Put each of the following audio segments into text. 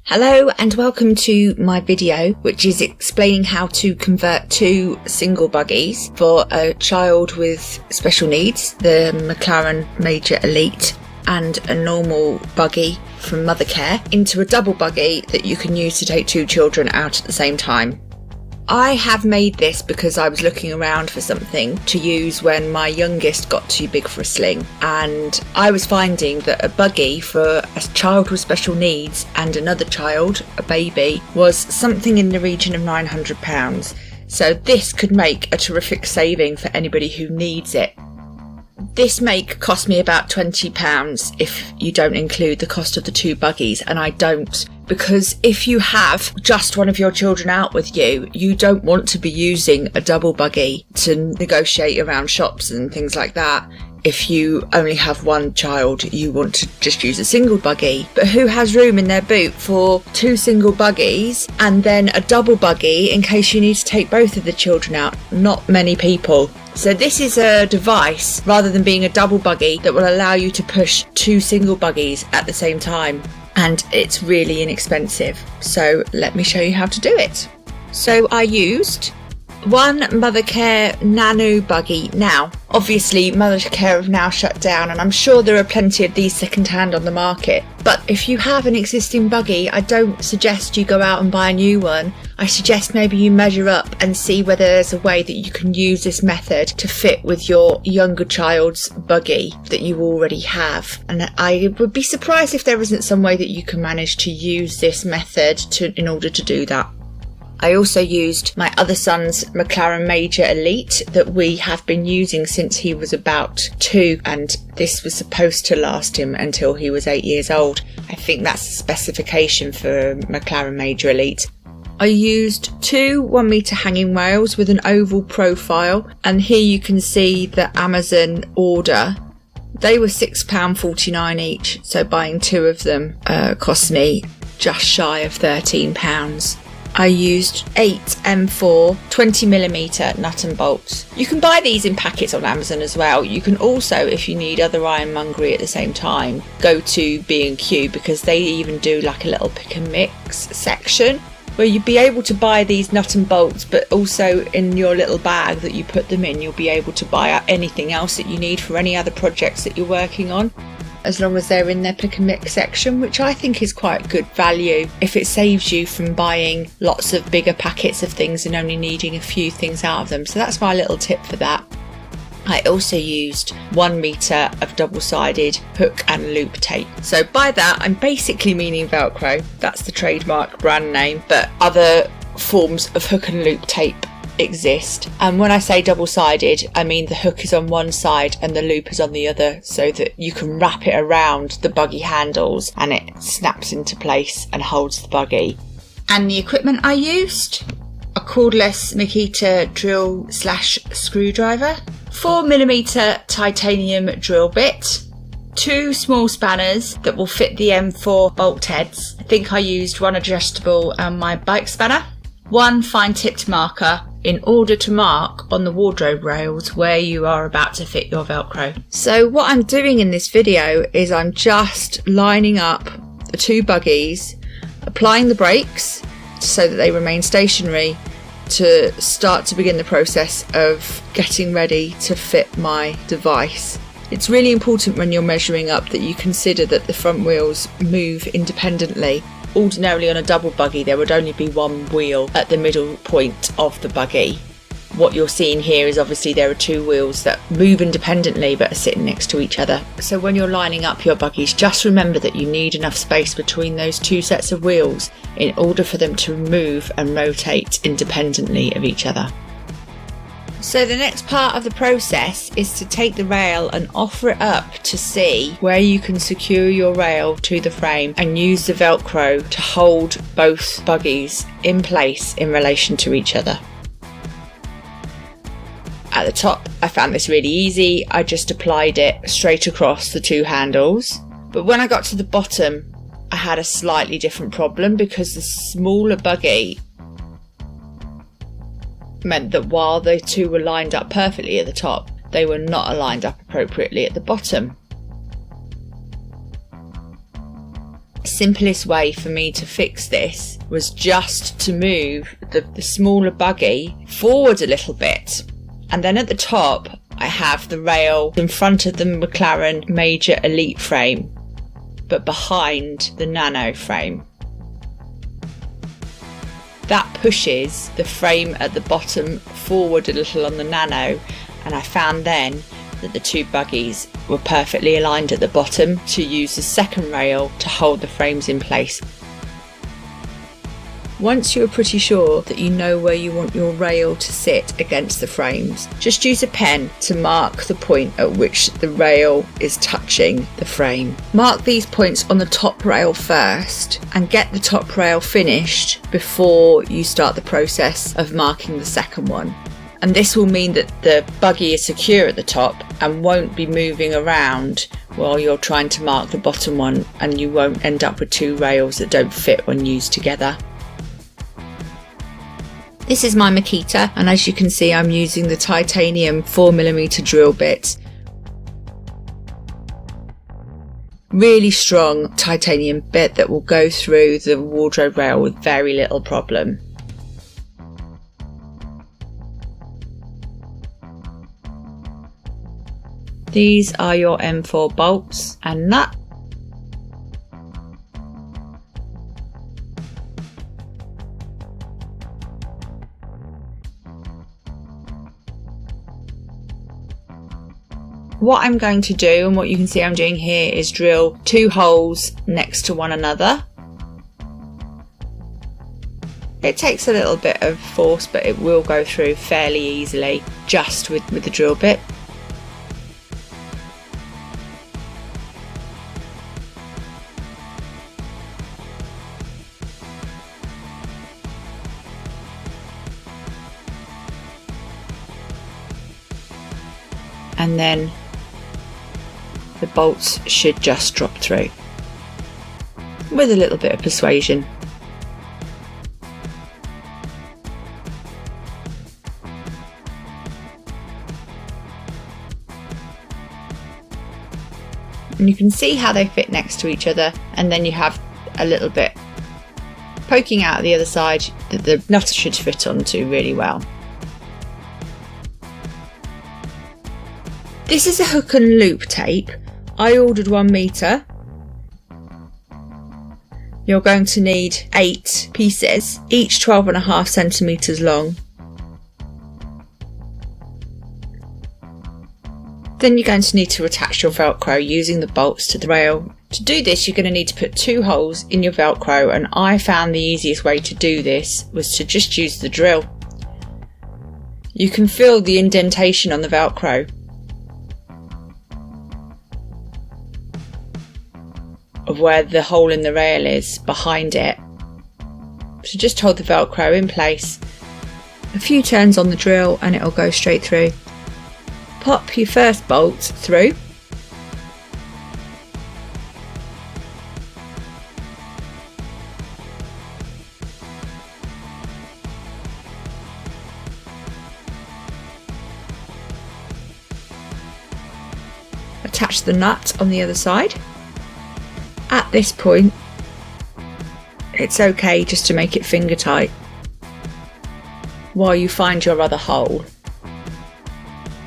Hello and welcome to my video, which is explaining how to convert two single buggies for a child with special needs, the McLaren Major Elite, and a normal buggy from Mothercare, into a double buggy that you can use to take two children out at the same time. I have made this because I was looking around for something to use when my youngest got too big for a sling, and I was finding that a buggy for a child with special needs and another child, a baby, was something in the region of £900. So this could make a terrific saving for anybody who needs it. This make cost me about £20 if you don't include the cost of the two buggies, and I don't, because if you have just one of your children out with you, you don't want to be using a double buggy to negotiate around shops and things like that. If you only have one child, you want to just use a single buggy. But who has room in their boot for two single buggies and then a double buggy in case you need to take both of the children out? Not many people. So this is a device, rather than being a double buggy, that will allow you to push two single buggies at the same time. And it's really inexpensive. So let me show you how to do it. So I used one Mothercare Nano buggy. Now, obviously Mothercare have now shut down, and I'm sure there are plenty of these second-hand on the market. But if you have an existing buggy, I don't suggest you go out and buy a new one. I suggest maybe you measure up and see whether there's a way that you can use this method to fit with your younger child's buggy that you already have. And I would be surprised if there isn't some way that you can manage to use this method in order to do that. I also used my other son's McLaren Major Elite that we have been using since he was about 2, and this was supposed to last him until he was 8 years old. I think that's the specification for a McLaren Major Elite. I used two 1 metre hanging rails with an oval profile, and here you can see the Amazon order. They were £6.49 each, so buying two of them cost me just shy of £13. I used 8 M4 20mm nut and bolts. You can buy these in packets on Amazon as well. You can also, if you need other ironmongery at the same time, go to B&Q, because they even do like a little pick and mix section where you'd be able to buy these nut and bolts, but also in your little bag that you put them in, you'll be able to buy anything else that you need for any other projects that you're working on, as long as they're in their pick and mix section, which I think is quite good value if it saves you from buying lots of bigger packets of things and only needing a few things out of them. So that's my little tip for that. I also used 1 metre of double-sided hook and loop tape. So by that, I'm basically meaning Velcro. That's the trademark brand name, but other forms of hook and loop tape exist. And when I say double-sided, I mean the hook is on one side and the loop is on the other, so that you can wrap it around the buggy handles and it snaps into place and holds the buggy. And the equipment I used: a cordless Makita drill / screwdriver, 4mm titanium drill bit, two small spanners that will fit the M4 bolt heads. I think I used one adjustable and my bike spanner, one fine-tipped marker in order to mark on the wardrobe rails where you are about to fit your Velcro. So what I'm doing in this video is I'm just lining up the two buggies, applying the brakes so that they remain stationary, to start to begin the process of getting ready to fit my device. It's really important when you're measuring up that you consider that the front wheels move independently. Ordinarily on a double buggy there would only be one wheel at the middle point of the buggy. What you're seeing here is obviously there are two wheels that move independently but are sitting next to each other. So when you're lining up your buggies, just remember that you need enough space between those two sets of wheels in order for them to move and rotate independently of each other. So the next part of the process is to take the rail and offer it up to see where you can secure your rail to the frame and use the Velcro to hold both buggies in place in relation to each other. At the top, I found this really easy. I just applied it straight across the two handles. But when I got to the bottom, I had a slightly different problem, because the smaller buggy meant that while the two were lined up perfectly at the top, they were not aligned up appropriately at the bottom. Simplest way for me to fix this was just to move the smaller buggy forward a little bit, and then at the top I have the rail in front of the McLaren Major Elite frame but behind the Nano frame. That pushes the frame at the bottom forward a little on the Nano, and I found then that the two buggies were perfectly aligned at the bottom to use the second rail to hold the frames in place. Once you're pretty sure that you know where you want your rail to sit against the frames, just use a pen to mark the point at which the rail is touching the frame. Mark these points on the top rail first and get the top rail finished before you start the process of marking the second one. And this will mean that the buggy is secure at the top and won't be moving around while you're trying to mark the bottom one, and you won't end up with two rails that don't fit when used together. This is my Makita, and as you can see I'm using the titanium 4mm drill bit. Really strong titanium bit that will go through the wardrobe rail with very little problem. These are your M4 bolts and nut. What I'm going to do, and what you can see I'm doing here, is drill 2 holes next to one another. It takes a little bit of force, but it will go through fairly easily just with the drill bit. And then the bolts should just drop through with a little bit of persuasion. And you can see how they fit next to each other, and then you have a little bit poking out the other side that the nut should fit onto really well. This is a hook and loop tape. I ordered 1 metre. You're going to need 8 pieces, each 12.5 centimetres long. Then you're going to need to attach your Velcro using the bolts to the rail. To do this, you're going to need to put 2 holes in your Velcro, and I found the easiest way to do this was to just use the drill. You can feel the indentation on the Velcro of where the hole in the rail is behind it. So just hold the Velcro in place, a few turns on the drill and it'll go straight through. Pop your first bolt through. Attach the nut on the other side. At this point, it's okay just to make it finger tight while you find your other hole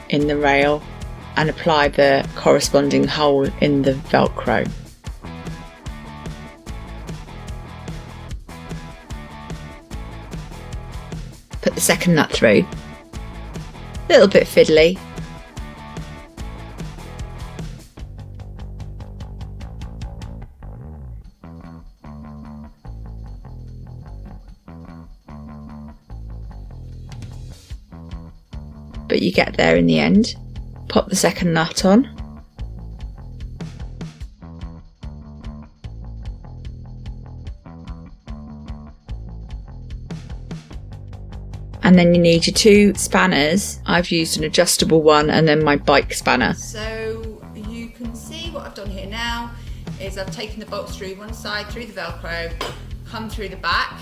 in the rail and apply the corresponding hole in the Velcro. Put the second nut through. A little bit fiddly. But you get there in the end. Pop the second nut on. And then you need your 2 spanners. I've used an adjustable one and then my bike spanner. So you can see what I've done here now is I've taken the bolts through one side, through the Velcro, come through the back.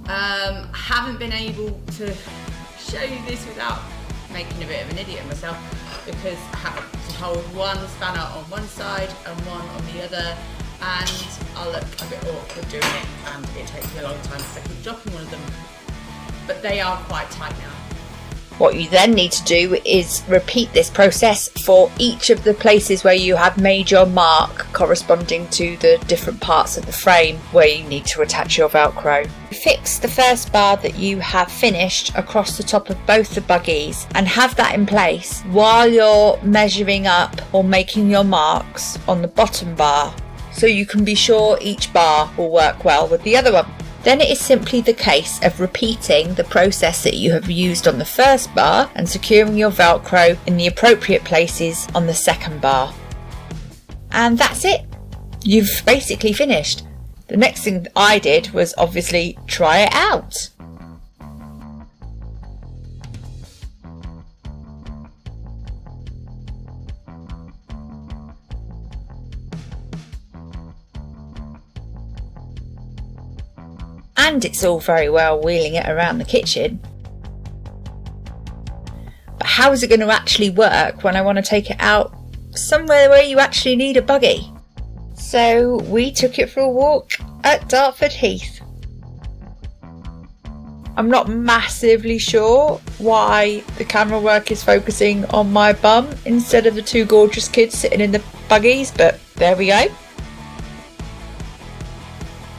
Haven't been able to show you this without making a bit of an idiot of myself, because I have to hold one spanner on one side and one on the other, and I'll look a bit awkward doing it, and it takes me a long time because I keep dropping one of them. But they are quite tight now. What you then need to do is repeat this process for each of the places where you have made your mark corresponding to the different parts of the frame where you need to attach your Velcro. Fix the first bar that you have finished across the top of both the buggies and have that in place while you're measuring up or making your marks on the bottom bar, so you can be sure each bar will work well with the other one. Then it is simply the case of repeating the process that you have used on the first bar and securing your Velcro in the appropriate places on the second bar. And that's it. You've basically finished. The next thing I did was obviously try it out. And it's all very well wheeling it around the kitchen, but how is it going to actually work when I want to take it out somewhere where you actually need a buggy? So we took it for a walk at Dartford Heath. I'm not massively sure why the camera work is focusing on my bum instead of the two gorgeous kids sitting in the buggies, but there we go.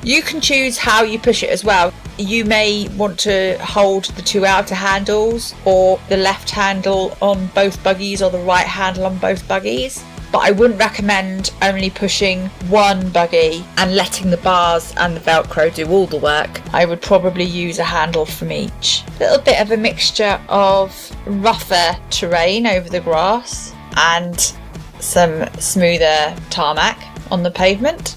You can choose how you push it as well. You may want to hold the two outer handles or the left handle on both buggies or the right handle on both buggies. But I wouldn't recommend only pushing one buggy and letting the bars and the Velcro do all the work. I would probably use a handle from each. A little bit of a mixture of rougher terrain over the grass and some smoother tarmac on the pavement.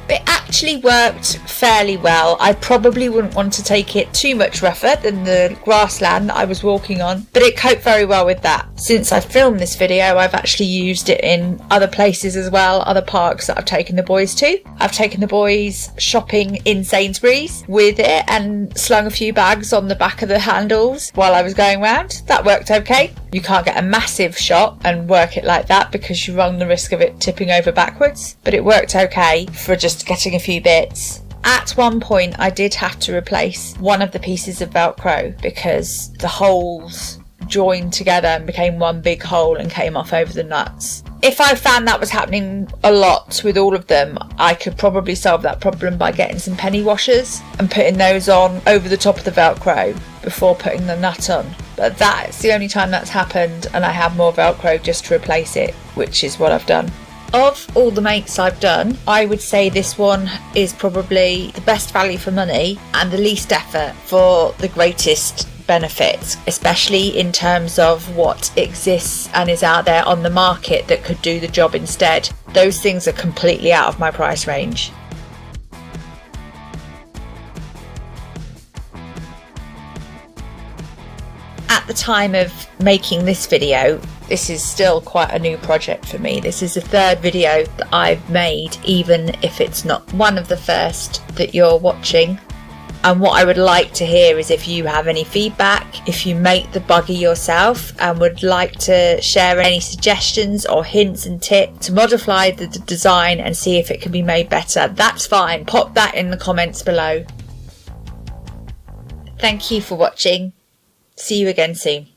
It actually worked fairly well. I probably wouldn't want to take it too much rougher than the grassland that I was walking on, but it coped very well with that. Since I filmed this video, I've actually used it in other places as well, other parks that I've taken the boys to. I've taken the boys shopping in Sainsbury's with it and slung a few bags on the back of the handles while I was going round. That worked okay. You can't get a massive shot and work it like that because you run the risk of it tipping over backwards, but it worked okay for just getting a few bits. At one point I did have to replace one of the pieces of Velcro because the holes joined together and became one big hole and came off over the nuts. If I found that was happening a lot with all of them, I could probably solve that problem by getting some penny washers and putting those on over the top of the Velcro before putting the nut on. But that's the only time that's happened, and I have more Velcro just to replace it, which is what I've done. Of all the makes I've done, I would say this one is probably the best value for money and the least effort for the greatest benefit, especially in terms of what exists and is out there on the market that could do the job instead. Those things are completely out of my price range. At the time of making this video, this is still quite a new project for me. This is the third video that I've made, even if it's not one of the first that you're watching. And what I would like to hear is if you have any feedback, if you make the buggy yourself and would like to share any suggestions or hints and tips to modify the design and see if it can be made better, that's fine. Pop that in the comments below. Thank you for watching. See you again soon.